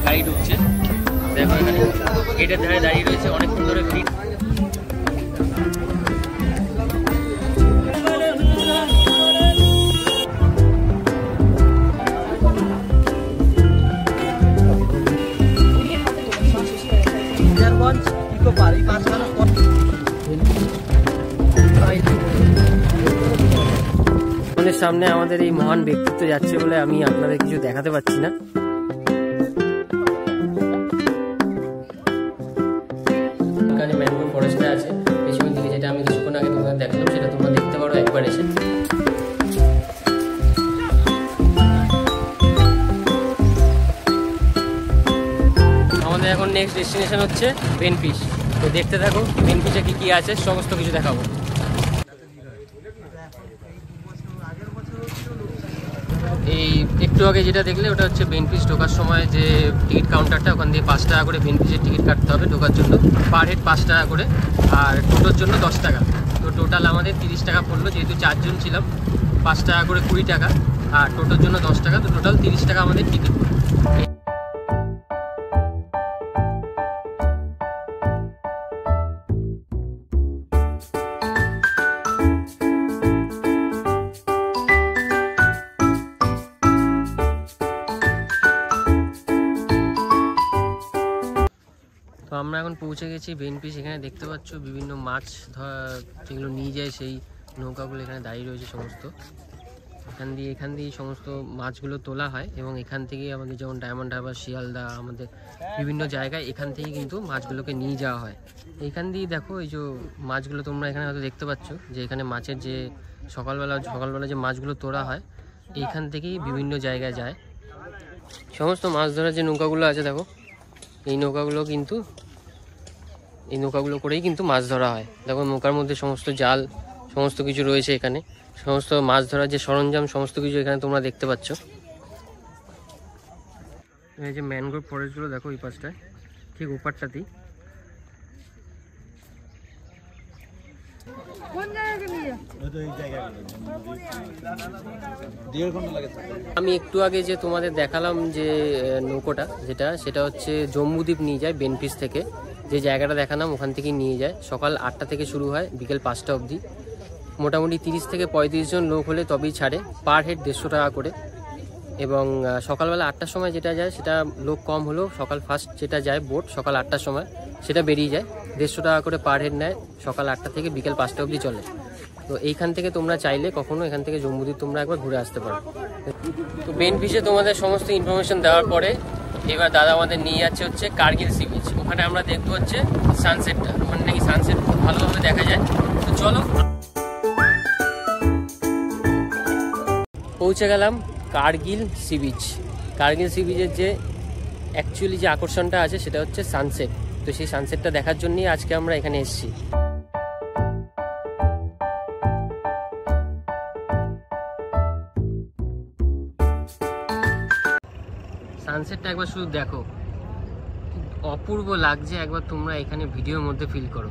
গাড়ি ঢুকছে। দেখো এখানে গেটের ধারে দাঁড়িয়ে রয়েছে, অনেকক্ষণ ধরে ভিড়। সামনে আমাদের এই মহান ব্যক্তিত্ব যাচ্ছে বলে আমি আপনাদের কিছু দেখাতে পাচ্ছি না। এখানে ম্যানগ্রোভ ফরেস্টটা আছে পেছনের দিকে, যেটা আমি কিছুক্ষণ আগে তোমাদের দেখালাম, সেটা তোমরা দেখতে পারো একবার এসে। আমাদের এখন নেক্সট ডেস্টিনেশন হচ্ছে বেনফিশ। তো দেখতে থাকো বেনফিশে কি কি আছে, সমস্ত কিছু দেখাবো। এই একটু আগে যেটা দেখলে ওটা হচ্ছে বেনফিশ ঢোকার সময় যে টিকিট কাউন্টারটা, ওখান দিয়ে 5 টাকা করে বেনফিশের টিকিট কাটতে হবে ঢোকার জন্য, পার হেড 5 টাকা করে, আর টোটোর জন্য 10 টাকা। তো টোটাল আমাদের 30 টাকা পড়লো, যেহেতু 4 জন ছিলাম। 5 টাকা করে 20 টাকা, আর টোটোর জন্য 10 টাকা, তো টোটাল 30 টাকা আমাদের টিকিট। তো আমরা এখন পৌঁছে গেছি বেনফিশ। এখানে দেখতে পাচ্ছ বিভিন্ন মাছ যেগুলো নিয়ে যায়, সেই নৌকাগুলো এখানে দাঁড়িয়ে রয়েছে সমস্ত। এখান দিয়ে সমস্ত মাছগুলো তোলা হয়, এবং এখান থেকে আমাদের যেমন ডায়মন্ড হারবার, শিয়ালদা, আমাদের বিভিন্ন জায়গায় এখান থেকে কিন্তু মাছগুলোকে নিয়ে যাওয়া হয়। এখান দিয়ে দেখো এই যে মাছগুলো তোমরা এখানে হয়তো দেখতে পাচ্ছ, যে এখানে মাছের যে সকালবেলা যে মাছগুলো তোলা হয়, এইখান থেকেই বিভিন্ন জায়গায় যায়। সমস্ত মাছ ধরার যে নৌকাগুলো আছে দেখো, এই নৌকাগুলো করেই কিন্তু মাছ ধরা হয়। দেখো নৌকার মধ্যে সমস্ত জাল সমস্ত কিছু রয়েছে, এখানে সমস্ত মাছ ধরার যে সরঞ্জাম সমস্ত কিছু এখানে তোমরা দেখতে পাচ্ছ। এই যে ম্যানগ্রোভ ফরেস্টগুলো দেখো এই পাশটায়, ঠিক ওপারটাতেই। আমি একটু আগে যে তোমাদের দেখালাম যে নৌকোটা, সেটা হচ্ছে জম্বুদ্বীপ নিয়ে যায় বেনফিশ থেকে। যে জায়গাটা দেখালাম ওখান থেকে নিয়ে যায়। সকাল 8টা থেকে শুরু হয়, বিকেল 5টা অবধি। মোটামুটি 30 থেকে 35 জন লোক হলে তবেই ছাড়ে, পার হেড 150 টাকা করে। এবং সকালবেলা 8টার সময় যেটা যায়, সেটা লোক কম হলেও সকাল ফার্স্ট যেটা যায় বোট সকাল 8টার সময়, সেটা বেরিয়ে যায়। 150 টাকা করে পার হেড নেয়, সকাল 8টা থেকে বিকেল 5টা অবধি চলে। তো এইখান থেকে তোমরা চাইলে কখনো এখান থেকে জম্বুদ্বীপ তোমরা একবার ঘুরে আসতে পারো। তো বেনফিশে তোমাদের সমস্ত ইনফরমেশন দেওয়ার পরে এবার দাদা আমাদের নিয়ে যাচ্ছে হচ্ছে কার্গিল সি বিচ। ওখানে আমরা দেখবো হচ্ছে সানসেটটা, ওখানে নাকি সানসেট খুব ভালোভাবে দেখা যায়। তো চলো, পৌঁছে গেলাম Kargil sea beach. Kargil sea বিচের যে অ্যাকচুয়ালি যে আকর্ষণটা আছে সেটা হচ্ছে সানসেট। তো সেই সানসেটটা দেখার জন্যই আজকে আমরা এখানে এসেছি। সানসেটটা একবার শুধু দেখো, অপূর্ব লাগছে। একবার তোমরা এখানে ভিডিওর মধ্যে ফিল করো।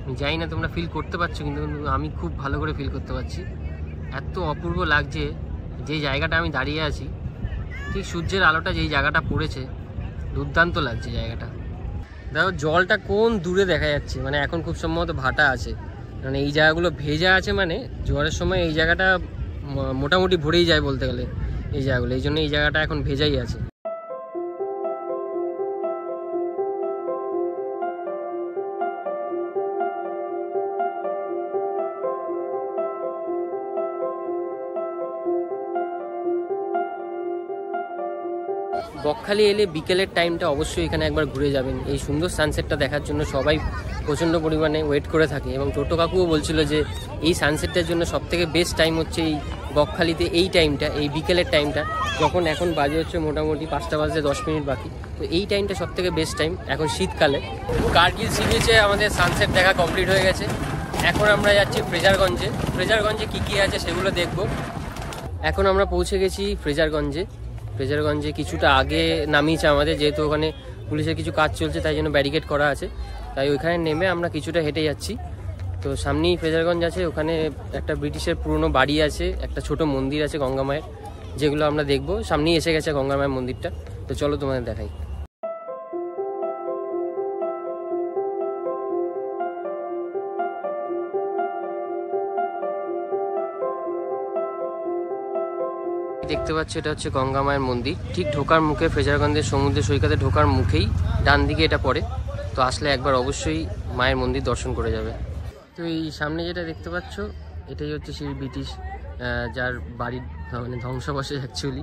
আমি জানি না তোমরা ফিল করতে পারছো, কিন্তু আমি খুব ভালো করে ফিল করতে পারছি। এত অপূর্ব লাগছে। যে জায়গাটা আমি দাঁড়িয়ে আছি, ঠিক সূর্যের আলোটা যেই জায়গাটা পড়েছে, দুর্দান্ত লাগছে জায়গাটা। দেখো জলটা কোন দূরে দেখা যাচ্ছে, মানে এখন খুব সম্ভবত ভাটা আছে, মানে এই জায়গাগুলো ভেজা আছে, মানে জোয়ারের সময় এই জায়গাটা মোটামুটি ভরেই যায় বলতে গেলে এই জায়গাগুলো, এই জন্য এই জায়গাটা এখন ভেজাই আছে। বকখালি এলে বিকেলের টাইমটা অবশ্যই এখানে একবার ঘুরে যাবেন। এই সুন্দর সানসেটটা দেখার জন্য সবাই প্রচণ্ড পরিমাণে ওয়েট করে থাকে, এবং টোটো কাকুও বলছিল যে এই সানসেটটার জন্য সবথেকে বেস্ট টাইম হচ্ছে এই বকখালিতে এই টাইমটা, এই বিকেলের টাইমটা, যখন এখন বাজে হচ্ছে মোটামুটি 5টা বাজতে 10 মিনিট বাকি। তো এই টাইমটা সবথেকে বেস্ট টাইম এখন শীতকালে। কার্গিল সি বিচে আমাদের সানসেট দেখা কমপ্লিট হয়ে গেছে। এখন আমরা যাচ্ছি ফ্রেজারগঞ্জে। ফ্রেজারগঞ্জে কী কী আছে সেগুলো দেখব। এখন আমরা পৌঁছে গেছি ফ্রেজারগঞ্জে। ফ্রেজারগঞ্জে কিছুটা আগে নামিয়েছে আমাদের, যেহেতু ওখানে পুলিশের কিছু কাজ চলছে, তাই জন্য ব্যারিকেড করা আছে, তাই ওইখানে নেমে আমরা কিছুটা হেঁটে যাচ্ছি। তো সামনেই ফ্রেজারগঞ্জ আছে, ওখানে একটা ব্রিটিশের পুরনো বাড়ি আছে, একটা ছোট মন্দির আছে গঙ্গা মায়ের, যেগুলো আমরা দেখবো। সামনেই এসে গেছে গঙ্গা মায়ের মন্দিরটা। তো চলো তোমাদের দেখাই। দেখতে পাচ্ছ এটা হচ্ছে গঙ্গা মায়ের মন্দির, ঠিক ঢোকার মুখে ফ্রেজারগঞ্জের সমুদ্র সৈকতে ঢোকার মুখেই ডান দিকে এটা পড়ে। তো আসলে একবার অবশ্যই মায়ের মন্দির দর্শন করে যাবে। তো এই সামনে যেটা দেখতে পাচ্ছ এটাই হচ্ছে সেই ব্রিটিশ যার বাড়ির মানে ধ্বংসাবশেষ অ্যাকচুয়ালি,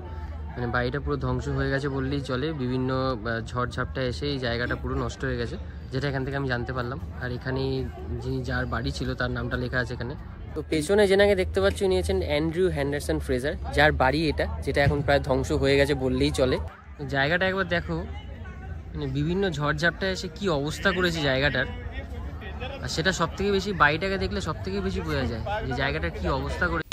মানে বাড়িটা পুরো ধ্বংস হয়ে গেছে বললেই চলে। বিভিন্ন ঝড়ঝাপটা এসে এই জায়গাটা পুরো নষ্ট হয়ে গেছে, যেটা এখান থেকে আমি জানতে পারলাম। আর এখানে যিনি যার বাড়ি ছিল তার নামটা লেখা আছে এখানে। তো পেছনে যেনাকে দেখতে পাচ্ছ উনি হচ্ছেন অ্যান্ড্রু হ্যান্ডারসন ফ্রেজার, যার বাড়ি এটা, যেটা এখন প্রায় ধ্বংস হয়ে গেছে বললেই চলে। জায়গাটা একবার দেখো, মানে বিভিন্ন ঝড়ঝাপটা এসে কি অবস্থা করেছে জায়গাটার। আর সেটা সব থেকে বেশি বাড়িটাকে দেখলে সব থেকে বেশি বোঝা যায় যে জায়গাটার কি অবস্থা করে।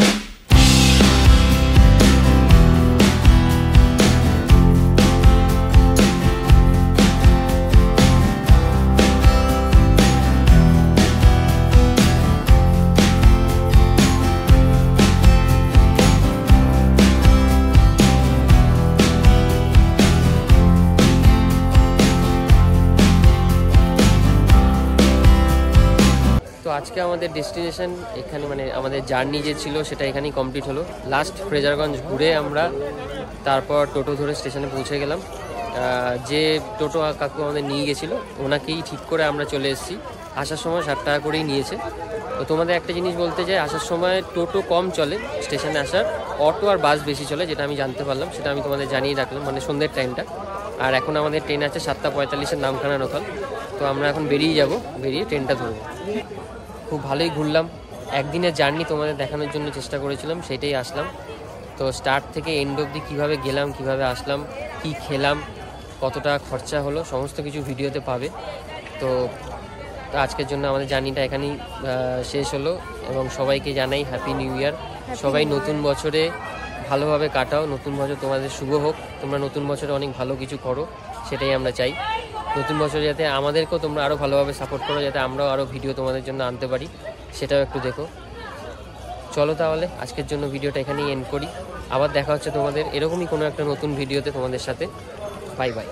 তো আজকে আমাদের ডেস্টিনেশন এখানে, মানে আমাদের জার্নি যে ছিল সেটা এখানেই কমপ্লিট হলো। লাস্ট ফ্রেজারগঞ্জ ঘুরে আমরা তারপর টোটো ধরে স্টেশনে পৌঁছে গেলাম। যে টোটো কাকু আমাদের নিয়ে গেছিলো ওনাকেই ঠিক করে আমরা চলে এসেছি। আসার সময় 60 টাকা করেই নিয়েছে। তো তোমাদের একটা জিনিস বলতে চাই, আসার সময় টোটো কম চলে স্টেশনে আসার, অটো আর বাস বেশি চলে, যেটা আমি জানতে পারলাম, সেটা আমি তোমাদের জানিয়ে রাখলাম, মানে সন্ধ্যের টাইমটা। আর এখন আমাদের ট্রেন আছে 7:45-এর নামখানা লোকাল। তো আমরা এখন বেরিয়ে যাব, বেরিয়ে ট্রেনটা ধরবো। খুব ভালোই ঘুরলাম, একদিনের জার্নি তোমাদের দেখানোর জন্য চেষ্টা করেছিলাম, সেটাই আসলাম। তো স্টার্ট থেকে এন্ড অবধি কীভাবে গেলাম, কীভাবে আসলাম, কি খেলাম, কতটা খরচা হলো, সমস্ত কিছু ভিডিওতে পাবে। তো আজকের জন্য আমাদের জার্নিটা এখানেই শেষ হলো, এবং সবাইকে জানাই হ্যাপি নিউ ইয়ার। সবাই নতুন বছরে ভালোভাবে কাটাও, নতুন বছর তোমাদের শুভ হোক, তোমরা নতুন বছরে অনেক ভালো কিছু করো, সেটাই আমরা চাই। নতুন বছরে যাতে আমাদেরকেও তোমরা আরও ভালোভাবে সাপোর্ট করো, যাতে আমরাও আরও ভিডিও তোমাদের জন্য আনতে পারি, সেটাও একটু দেখো। চলো তাহলে আজকের জন্য ভিডিওটা এখানেই এন্ড করি। আবার দেখা হচ্ছে তোমাদের এরকমই কোনো একটা নতুন ভিডিওতে তোমাদের সাথে। Bye bye.